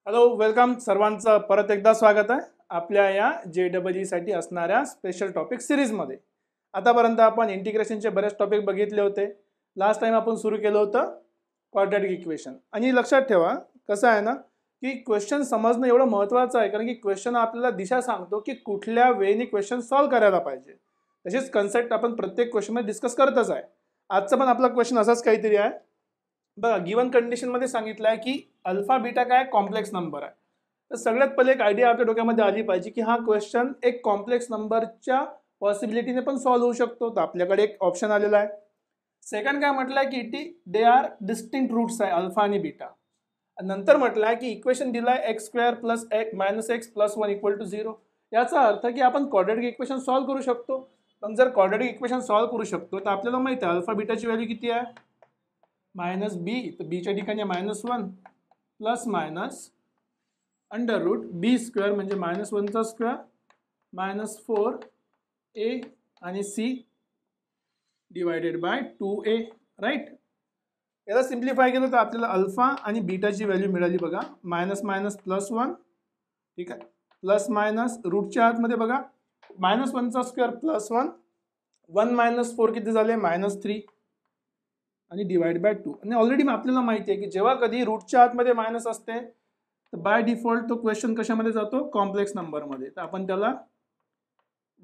Hello welcome सर्वांचं परत एकदा स्वागत आहे आपल्या या JEE साठी असणाऱ्या स्पेशल टॉपिक सिरीजमध्ये। आतापर्यंत आपण इंटिग्रेशनचे बरेच टॉपिक बघितले होते। लास्ट टाइम आपण सुरू केलं होतं क्वाड्रॅटिक इक्वेशन। आणि लक्षात ठेवा कसं आहे ना की क्वेश्चन समजणं एवढं महत्त्वाचं आहे, कारण की क्वेश्चन आपल्याला दिशा सांगतो की कुठल्या वेने क्वेश्चन सॉल्व्ह करायला पाहिजे। तसेच कन्सेप्ट आपण प्रत्येक क्वेश्चनमध्ये डिस्कस करतच आहे। आजचा पण आपला क्वेश्चन असाच काहीतरी आहे बघा। गिवन कंडिशन मध्ये सांगितलं आहे की अल्फा बीटा काय कॉम्प्लेक्स नंबर आहे। तर सगळ्यात पहिले एक आयडिया आपल्या डोक्यामध्ये आली पाहिजे की हा क्वेश्चन एक कॉम्प्लेक्स नंबरच्या पॉसिबिलिटीने पण सॉल्व्ह होऊ शकतो। तर आपल्याकडे एक ऑप्शन आलेला आहे। सेकंड काय म्हटलं आहे की दे आर डिस्टिंक्ट रूट्स आहे अल्फा आणि बीटा। नंतर म्हटलं आहे की इक्वेशन दिलं आहे x² plus x plus 1 equal to 0। याचा अर्थ की आपण क्वाड्रॅटिक इक्वेशन सॉल्व्ह करू शकतो। पण जर क्वाड्रॅटिक इक्वेशन सॉल्व्ह करू शकतो तर आपल्याला माहिती आहे अल्फा बीटाची व्हॅल्यू किती आहे मायनस बी। तर बीच्या ठिकाणी -1 plus minus under route b² म्हणजे -1चा स्क्वेअर -4a आणि c divided by 2a right. याला सिम्प्लिफाय केलं तर आपल्याला अल्फा आणि बीटाची व्हॅल्यू मिळाली बघा -+1 ठीक आहे प्लस मायनस रूटच्या आतमध्ये बघा -1चा स्क्वेअर +1 1 - 4 किती झाले -3 आणि डिवाइड बाय 2। आणि ऑलरेडी आपल्याला माहिती आहे की जेव्हा कधी रूटच्या आतमध्ये मायनस असते तर बाय डिफॉल्ट तो क्वेश्चन कशामध्ये जातो कॉम्प्लेक्स नंबरमध्ये। तर आपण त्याला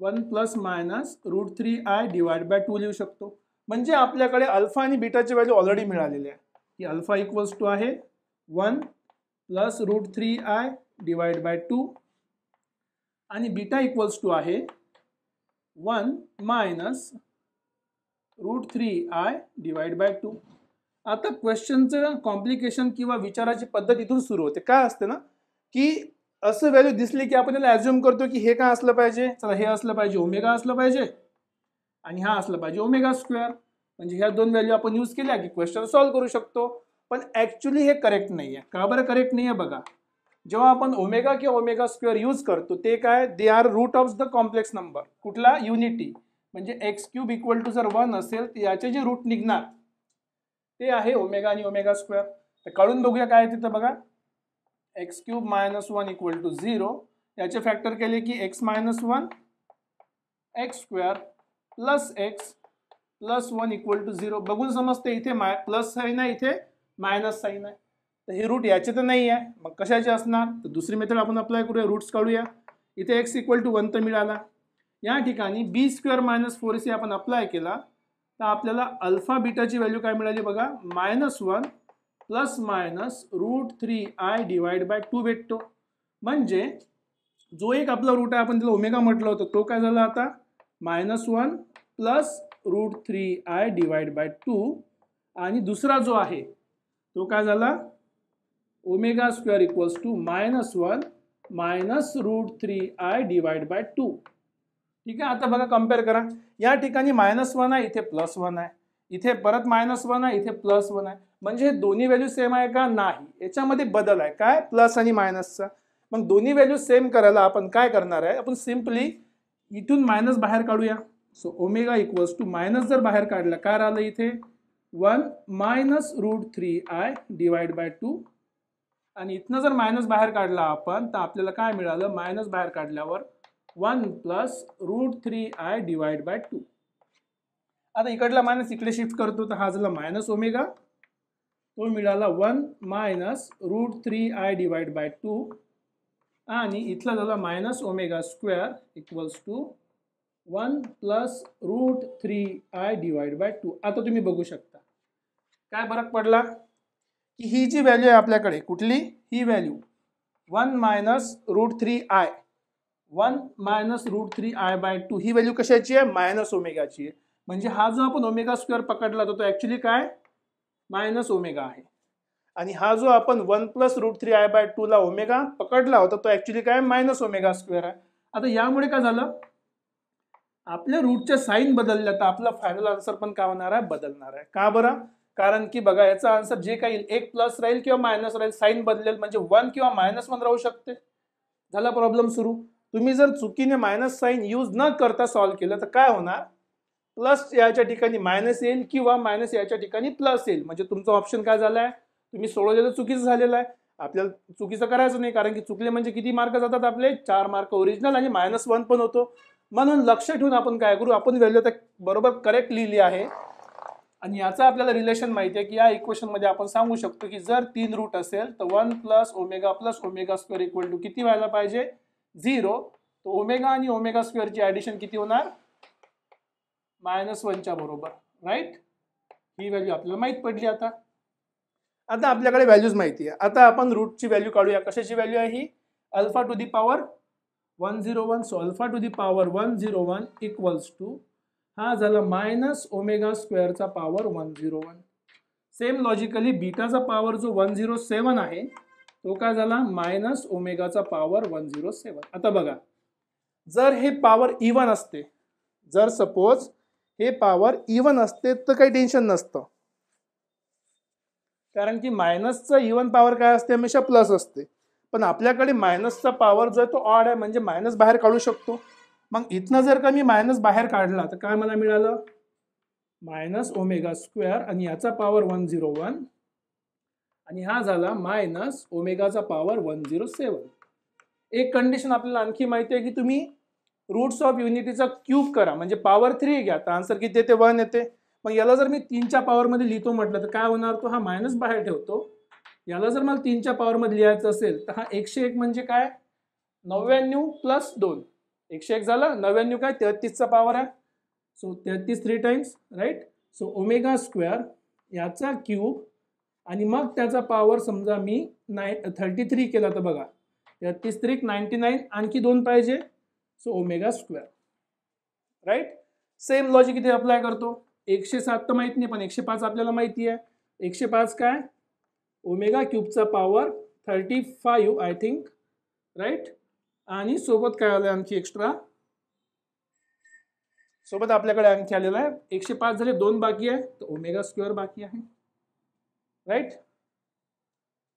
1 ± √3i डिवाइड बाय 2 लिहू शकतो। म्हणजे आपल्याकडे अल्फा आणि बीटाची व्हॅल्यू ऑलरेडी मिळालेली आहे की अल्फा इक्वल्स टू आहे 1 + √3i डिवाइड बाय 2 आणि बीटा इक्वल्स टू आहे 1 - √3i डिवाइड बाय 2। आता क्वेश्चनचं कॉम्प्लिकेशन किंवा विचाराची पद्धत इथून सुरू होते। काय असते ना की असं व्हॅल्यू दिसली की आपण त्याला ॲज्युम करतो की हे काय असलं पाहिजे, चला हे असलं पाहिजे ओमेगा असलं पाहिजे आणि हा असलं पाहिजे ओमेगा²। म्हणजे ह्या दोन व्हॅल्यू आपण यूज केल्या की क्वेश्चन सॉल्व्ह करू शकतो। पण ॲक्च्युली हे करेक्ट नाही आहे। का बरं करेक्ट नाही आहे बघा, जेव्हा आपण ओमेगा किंवा ओमेगा² यूज करतो ते काय they are root of the complex number. कुठला युनिटी म्हणजे x³ इक्वल टू जर 1 असेल तर याचे जे रूट निघणार ते आहे ओमेगा आणि ओमेगा²। तर काढून बघूया काय तिथं बघा x³ - 1 इक्वल टू 0 याचे फॅक्टर केले की x - 1 x² plus x plus 1 equal to 0। बघून समजते इथे प्लस साइन आहे इथे मायनस साइन आहे। तर हे रूट याचे तर नाही आहे मग कशाचे असणार। तर दुसरी मेथड आपण अप्लाय करूया रूट्स काढूया। इथे x इक्वल टू 1 तर मिळाला। या ठिकाणी b² - 4ac आपण अप्लाय केला तर आपल्याला अल्फा बीटाची व्हॅल्यू काय मिळाली बघा -1 plus minus √3i divide by 2 भेटतो। म्हणजे जो एक आपला रूट आहे आपण त्याला ओमेगा म्हटलं होतं तो काय झाला आता -1 प्लस √3i डिवाइड बाय 2 आणि दुसरा जो आहे तो काय झाला ओमेगा² equals to -1 minus √3i divide by 2। ठीक आहे। आता बघा कम्पेअर करा, या ठिकाणी -1 आहे इथे +1 आहे, इथे परत -1 आहे इथे +1 आहे। म्हणजे दोन्ही व्हॅल्यू सेम आहे का नाही, याच्यामध्ये बदल आहे काय प्लस आणि मायनसचा। मग दोन्ही व्हॅल्यू सेम करायला आपण काय करणार आहे, आपण सिम्पली इथून मायनस बाहेर काढूया। So omega equals to minus जर बाहेर काढला काय राहिलं इथे 1 मायनस √3i डिवाइड बाय 2 आणि इथनं जर मायनस बाहेर काढला आपण तर आपल्याला काय मिळालं मायनस बाहेर काढल्यावर 1 प्लस √3i डिवाइड बाय 2। आता इकडला मायनस इकडे शिफ्ट करतो तर हा झाला मायनस ओमेगा, तो मिळाला 1 मायनस √3i डिवाइड बाय 2 आणि इथला झाला मायनस ओमेगा² equals to 1 plus √3i divide by 2। आता तुम्ही बघू शकता काय फरक पडला की ही जी व्हॅल्यू आहे आपल्याकडे कुठली ही value 1 minus √3i 1 minus √3i by 2 ही व्हॅल्यू कशाची आहे मायनस ओमेगाची आहे। म्हणजे हा जो आपण ओमेगा² पकडला तो ऍक्च्युली काय मायनस ओमेगा आहे आणि हा जो आपण 1 प्लस √3i बाय 2 ला ओमेगा पकडला होता तो ऍक्च्युली काय मायनस ओमेगा² आहे। आता यामुळे काय झालं आपल्या रूटच्या साइन बदलल्या तर आपला फायनल आन्सर पण काय होणार आहे बदलणार आहे। का बरं, कारण की बघा याचा आन्सर जे काही एक प्लस राहील किंवा मायनस राहील साइन बदलेल म्हणजे 1 किंवा -1 राहू शकते। झाला प्रॉब्लेम सुरू। तुम्ही जर चुकीने मायनस साइन यूज न करता सॉल्व्ह केलं तर काय होणार प्लस याच्या ठिकाणी मायनस येईल किंवा मायनस याच्या ठिकाणी प्लस येईल। म्हणजे तुमचा ऑप्शन काय झालाय तुम्ही सोडवलेलं चुकीचं झालेलं आहे। आपल्याला चुकीचं करायचं नाही, कारण की चुकले म्हणजे किती मार्क जातात आपले 4 मार्क ओरिजिनल आणि -1 पण होतो. म्हणून लक्ष ठेवून आपण काय करू, आपण व्हॅल्यू तर बरोबर करेक्ट लिहिली आहे आणि याचा आपल्याला रिलेशन माहिती आहे की या इक्वेशन मध्ये आपण सांगू शकतो की जर 3 रूट असेल तर 1 + ओमेगा स्क्वेअर इक्वल टू किती व्हायला पाहिजे 0. तर ओमेगा आणि ओमेगा स्क्वेअरची ॲडिशन किती होणार -1 च्या बरोबर, राईट. ही व्हॅल्यू आपल्याला माहित पडली. आता आपल्याकडे व्हॅल्यूज माहिती आहे. आता आपण रूटची व्हॅल्यू काढूया. कशाची व्हॅल्यू आहे ही alpha to the power 101. So alpha to the power 101 equals to हा झाला -ओमेगा स्क्वेअरचा पॉवर 101. सेम लॉजिकली बीटाचा पॉवर जो 107 आहे तो काय झाला -ओमेगाचा पॉवर 107. आता बघा, जर हे पॉवर इवन असते, जर सपोज हे पॉवर इवन असते तर काही टेन्शन नसतं, कारण की मायनसचा इवन पॉवर काय असते हमेशा प्लस असते. पण आपल्याकडे मायनसचा पॉवर जो आहे तो ऑड आहे, म्हणजे मायनस बाहेर काढू शकतो. मग इथनं जर का मी मायनस बाहेर काढला तर काय मला मिळालं -ओमेगा स्क्वेअर आणि याचा पॉवर 101 आणि हा झाला ओमेगाचा पॉवर 107. एक कंडिशन आपल्याला आणखी माहिती आहे की तुम्ही रूट्स ऑफ युनिटीचा क्यूब करा, म्हणजे पॉवर 3 घ्या तर आन्सर किती येते 1 येते. मग याला जर मी 3च्या पॉवरमध्ये लिहितो म्हटलं तर काय होणार, तो हा मायनस बाहेर ठेवतो. याला जर मला 3च्या पॉवरमध्ये लिहायचं असेल तर हा 101 म्हणजे काय 99 + 2. 101 झाला, 99 काय 33चा पॉवर आहे. So 33 3 times, right. So omega square याचा क्यूब आणि मग त्याचा पॉवर समजा मी 33 केला तर बघा 33 3 99, आणखी 2 पाहिजे. So omega square, right. Same logic इथे अप्लाय करतो. 107 तर माहित नाही पण 105 आपल्याला माहिती आहे. 105 काय ओमेगा क्यूबचा पॉवर 35 आय थिंक, राईट. आणि सोबत काय आलं आणखी एक्स्ट्रा, सोबत आपल्याकडे आणखी आलेला आहे 105 झाले, 2 बाकी आहे तर ओमेगा स्क्वेअर बाकी आहे, राईट.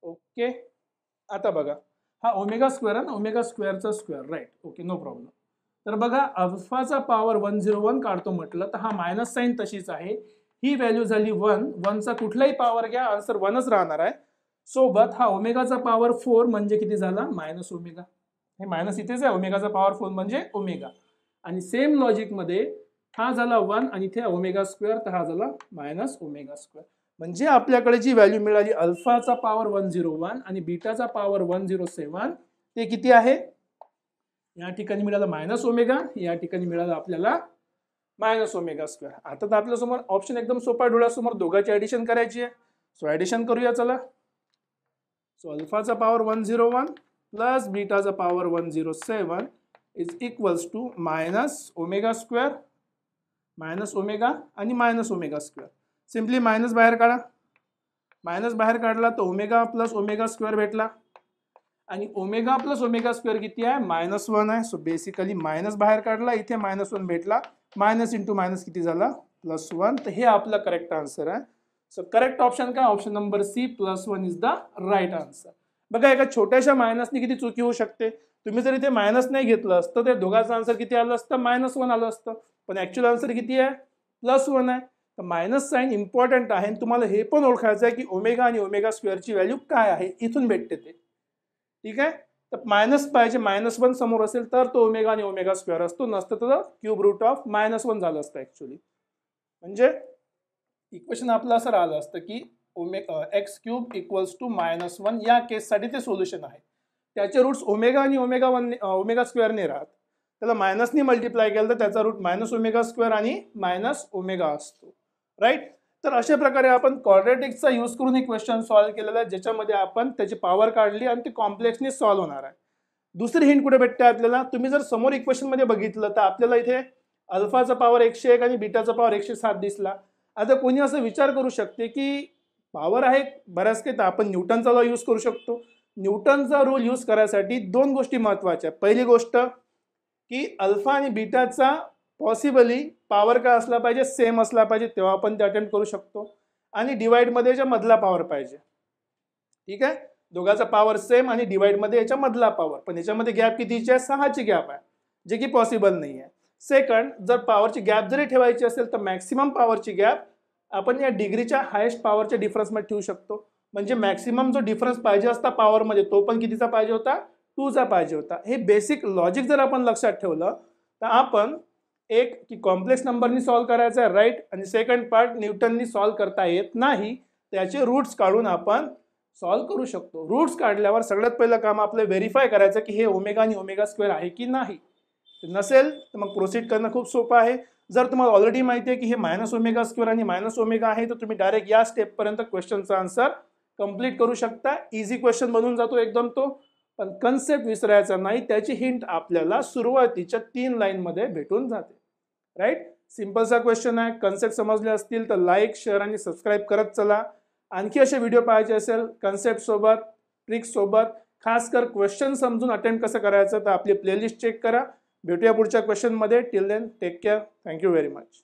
ओके. आता बघा हा ओमेगा स्क्वेअर आहे ना, ओमेगा स्क्वेअरचा square, right. Okay, no problem. तर बघा अल्फाचा पॉवर 101 काढतो म्हटलं तर हा मायनस साईन तशीच आहे. ही व्हॅल्यू झाली 1चा कुठलाही पॉवर घ्या आन्सर 1च राहणार आहे. सोबत हा ओमेगाचा पॉवर 4 म्हणजे किती झाला -ओमेगा. हे मायनस इथेच आहे, ओमेगाचा पॉवर 4 म्हणजे ओमेगा. आणि सेम लॉजिक मध्ये हा झाला 1 आणि इथे ओमेगा स्क्वेअर तर हा झाला -ओमेगा स्क्वेअर. म्हणजे आपल्याकडे जी व्हॅल्यू मिळाली अल्फाचा पॉवर 101 आणि बीटाचा पॉवर 107 ते किती आहे, या ठिकाणी मिळालं -ओमेगा, या ठिकाणी मिळालं आपल्याला -ओमेगा स्क्वेअर. आता तर आपल्यासमोर ऑप्शन एकदम सोपा आहे, डोळ्यासमोर दोघांची ॲडिशन करायची आहे. सो ॲडिशन करूया चला. सो अल्फाचा पॉवर 101 प्लस बीटाचा पॉवर 107 इज इक्वल्स टू -ओमेगा स्क्वेअर -ओमेगा आणि -ओमेगा स्क्वेअर. सिम्पली मायनस बाहेर काढा, मायनस बाहेर काढला तर ओमेगा + ओमेगा स्क्वेअर भेटला आणि ओमेगा + ओमेगा स्क्वेअर किती आहे -1 आहे. सो बेसिकली मायनस बाहेर काढला, इथे -1 भेटला, मायनस इंटू मायनस किती झाला +1. तर हे आपलं करेक्ट आन्सर आहे. सो करेक्ट ऑप्शन काय option number C +1 is the right answer. बघा एका छोट्याशा मायनसने किती चुकी होऊ शकते. तुम्ही जर इथे मायनस नाही घेतलं असतं तर दोघांचं आन्सर किती आलं असतं -1 आलं असतं, पण ॲक्च्युअल आन्सर किती आहे +1 आहे. तर मायनस साईन इम्पॉर्टंट आहे. तुम्हाला हे पण ओळखायचं आहे की ओमेगा आणि ओमेगा स्क्वेअरची व्हॅल्यू काय आहे, इथून भेटते ते, ठीक आहे. तर मायनस पाहिजे, -1 समोर असेल तर तो ओमेगा आणि ओमेगा स्क्वेअर असतो, नसतं तर क्यूब रूट ऑफ -1 झालं असतं ॲक्च्युअली. म्हणजे इक्वेशन आपलं असं राहिलं असतं की x³ इक्वल्स टू -1. या केससाठी ते सोल्युशन आहे. त्याचे रूट्स ओमेगा आणि ओमेगा स्क्वेअरने राहत, त्याला मायनसने मल्टिप्लाय केलं तर त्याचा रूट -ओमेगा स्क्वेअर आणि -ओमेगा असतो, राईट. तर अशा प्रकारे आपण क्वाड्रॅटिक्सचा यूज करून हे क्वेश्चन सॉल्व्ह केलेला आहे, ज्याच्यामध्ये आपण त्याची पॉवर काढली आणि ते कॉम्प्लेक्सने सॉल्व्ह होणार आहे. दुसरी हिंट कुठे भेटते आपल्याला, तुम्ही जर समोर इक्वेशनमध्ये बघितलं तर आपल्याला इथे अल्फाचा पॉवर 101 आणि बीटाचा पॉवर 107 दिसला. आता कोणी असं विचार करू शकते की पॉवर आहे बऱ्याच काही, तर आपण न्यूटनचा लॉ यूज करू शकतो. न्यूटनचा रूल यूज करायसाठी 2 गोष्टी महत्त्वाच्या. पहिली गोष्ट की अल्फा आणि बीटाचा पॉसिबली पॉवर काय असला पाहिजे सेम असला पाहिजे, तेव्हा आपण ते अटेम्प्ट करू शकतो. आणि डिवाइडमध्ये याच्या मधला पॉवर पाहिजे, ठीक आहे. दोघांचा पॉवर सेम आणि डिवाइडमध्ये याच्या मधला पॉवर, पण याच्यामध्ये गॅप कितीची आहे 6ची गॅप आहे, जे की पॉसिबल नाही आहे. सेकंड, जर पॉवरची गॅप जरी ठेवायची असेल तर मॅक्सिमम पॉवरची गॅप आपण या डिग्रीच्या हायेस्ट पॉवरच्या डिफरन्समध्ये ठेवू शकतो. म्हणजे मॅक्सिमम जो डिफरन्स पाहिजे असता पॉवरमध्ये तो पण कितीचा पाहिजे होता, 2चा पाहिजे होता. हे बेसिक लॉजिक जर आपण लक्षात ठेवलं तर आपण एक की कॉम्प्लेक्स नंबरनी सॉल्व्ह करायचा आहे राईट, आणि सेकंड पार्ट न्यूटननी सॉल्व्ह करता येत नाही, त्याचे रूट्स काढून आपण सॉल्व्ह करू शकतो. रूट्स काढल्यावर सगळ्यात पहिलं काम आपलं व्हेरीफाय करायचं की हे ओमेगा आणि ओमेगा स्क्वेअर आहे की नाही. नसेल तर मग प्रोसीड करणं खूप सोपं आहे. जर तुम्हाला ऑलरेडी माहिती आहे की हे मायनस ओमेगा स्क्वेअर आणि मायनस ओमेगा आहे तर तुम्ही डायरेक्ट या स्टेपपर्यंत क्वेश्चनचा आन्सर कंप्लीट करू शकता. इझी क्वेश्चन बनून जातो एकदम तो. पण कन्सेप्ट विसरायचा नाही, त्याची हिंट आपल्याला सुरुवातीच्या 3 लाईनमध्ये भेटून जाते. राईट, सिंपलचा क्वेश्चन आहे. कन्सेप्ट समजले असतील तर लाईक, शेअर आणि सबस्क्राईब करत चला. आणखी असे व्हिडिओ पाहायचे असेल कन्सेप्ट सोबत, ट्रिक्स सोबत, खास कर क्वेश्चन समजून अटेम्प्ट कसं करायचं तर आपली प्लेलिस्ट चेक करा. भेटूया पुढच्या क्वेश्चनमध्ये. Till then take care. Thank you very much.